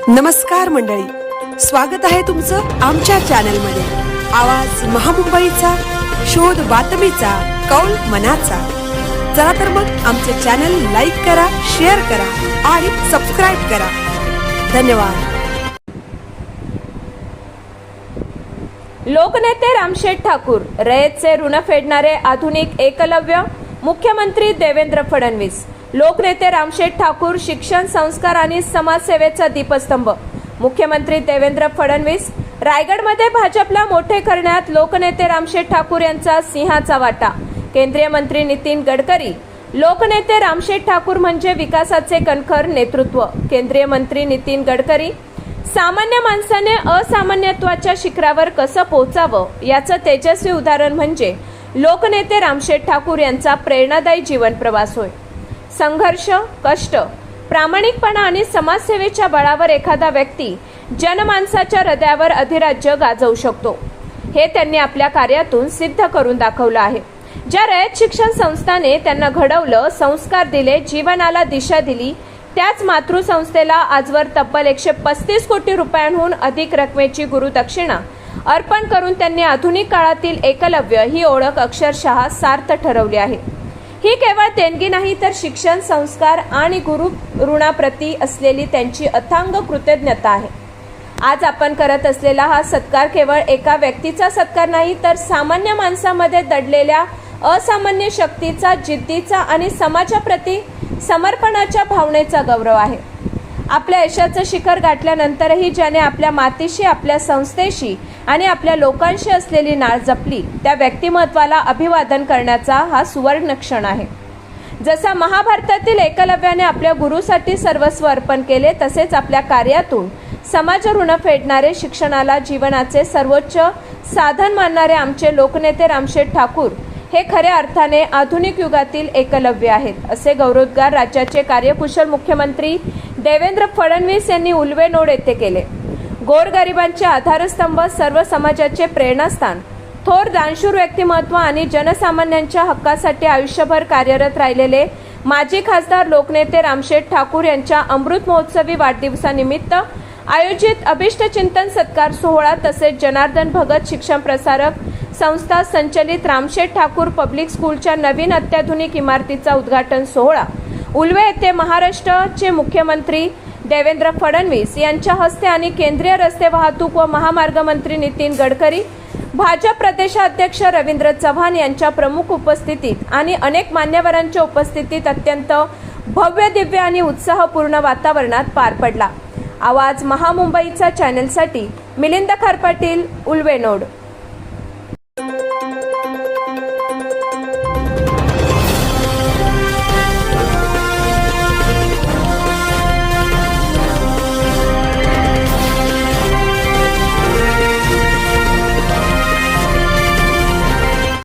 नमस्कार मंडळी, स्वागत आहे तुमचं आमच्या चॅनलमध्ये। आवाज महामुंबईचा, शोध बातमीचा, कौल मनाचा। चला तर मग आमचे चॅनल लाईक करा, शेअर करा आणि सबस्क्राइब करा। धन्यवाद। लोकनेते रामशेठ ठाकूर, रयतचे ऋण फेडणारे आधुनिक एकलव्य, मुख्यमंत्री देवेंद्र फडणवीस। लोकनेते रामशेठ ठाकूर शिक्षण, संस्कार आणि समाजसेवेचा दीपस्तंभ। मुख्यमंत्री देवेंद्र फडणवीस। रायगडमध्ये भाजपला मोठे करण्यात लोकनेते रामशेठ ठाकूर यांचा सिंहाचा वाटा। केंद्रीय मंत्री नितीन गडकरी। लोकनेते रामशेठ ठाकूर म्हणजे विकासाचे कणखर नेतृत्व। केंद्रीय मंत्री नितीन गडकरी। सामान्य माणसाने असामान्यत्वाच्या शिखरावर कसं पोहोचावं याचं तेजस्वी उदाहरण म्हणजे लोकनेते रामशेठ ठाकूर यांचा प्रेरणादायी जीवन प्रवास होय। संघर्ष, कष्ट, प्रामाणिकपणा आणि समाजसेवेच्या बळावर एखादा व्यक्ती जनमानसाच्या हृदयावर अधिराज्य गाजवू शकतो, हे त्यांनी आपल्या कार्यातून सिद्ध करून दाखवलं आहे। ज्या रयत शिक्षण संस्थाने त्यांना घडवलं, संस्कार दिले, जीवनाला दिशा दिली, त्याच मातृसंस्थेला आजवर तब्बल 135 कोटी रुपयांहून अधिक रकमेची गुरुदक्षिणा अर्पण करून त्यांनी आधुनिक काळातील एकलव्य ही ओळख अक्षरशः सार्थ ठरवली आहे। ही केवळ देणगी नाही, तर शिक्षण, संस्कार आणि गुरु ऋणाप्रती असलेली त्यांची अथांग कृतज्ञता आहे। आज आपण करत असलेला हा सत्कार केवळ एका व्यक्तीचा सत्कार नाही, तर सामान्य माणसामध्ये दडलेल्या असामान्य शक्तीचा, जिद्दीचा आणि समाजाप्रती समर्पणाच्या भावनेचा गौरव आहे। आपल्या यशाचं शिखर गाठल्यानंतरही ज्याने आपल्या मातीशी, आपल्या संस्थेशी आणि आपल्या लोकांशी असलेली नाळ जपली, त्या व्यक्तिमत्वाला अभिवादन करण्याचा हा सुवर्ण क्षण आहे। जसा महाभारतातील एकलव्याने आपल्या गुरुसाठी सर्वस्व अर्पण केले, तसेच आपल्या कार्यातून समाज ऋण फेडणारे, शिक्षणाला जीवनाचे सर्वोच्च साधन मानणारे आमचे लोकनेते रामशेठ ठाकूर हे खऱ्या अर्थाने आधुनिक युगातील एकलव्य आहेत, असे गौरवोद्गार राज्याचे कार्यकुशल मुख्यमंत्री देवेंद्र फडणवीस यांनी उल्वेनोड येथे केले। गोरगरिबांचे आधारस्तंभ, सर्व समाजाचे प्रेरणास्थान, थोर दानशूर व्यक्तिमत्व आणि जनसामान्यांच्या हक्कासाठी आयुष्यभर कार्यरत राहिलेले माजी खासदार लोकनेते रामशेठ ठाकूर यांच्या अमृत महोत्सवी वाढदिवसानिमित्त आयोजित अभिष्ट चिंतन सत्कार सोहळा, तसेच जनार्दन भगत शिक्षण प्रसारक संस्था संचलित रामशेठ ठाकूर पब्लिक स्कूलच्या नवीन अत्याधुनिक इमारतीचा उद्घाटन सोहळा उल्वे येथे महाराष्ट्राचे मुख्यमंत्री देवेंद्र फडणवीस यांच्या हस्ते आणि केंद्रीय रस्ते वाहतूक व महामार्ग मंत्री नितीन गडकरी, भाजप प्रदेशाध्यक्ष रवींद्र चव्हाण यांच्या प्रमुख उपस्थितीत आणि अनेक मान्यवरांच्या उपस्थितीत अत्यंत भव्य, दिव्य आणि उत्साहपूर्ण वातावरणात पार पडला। आवाज महामुंबईचा चॅनलसाठी मिलिंद खरपाटील, उल्वेनोड।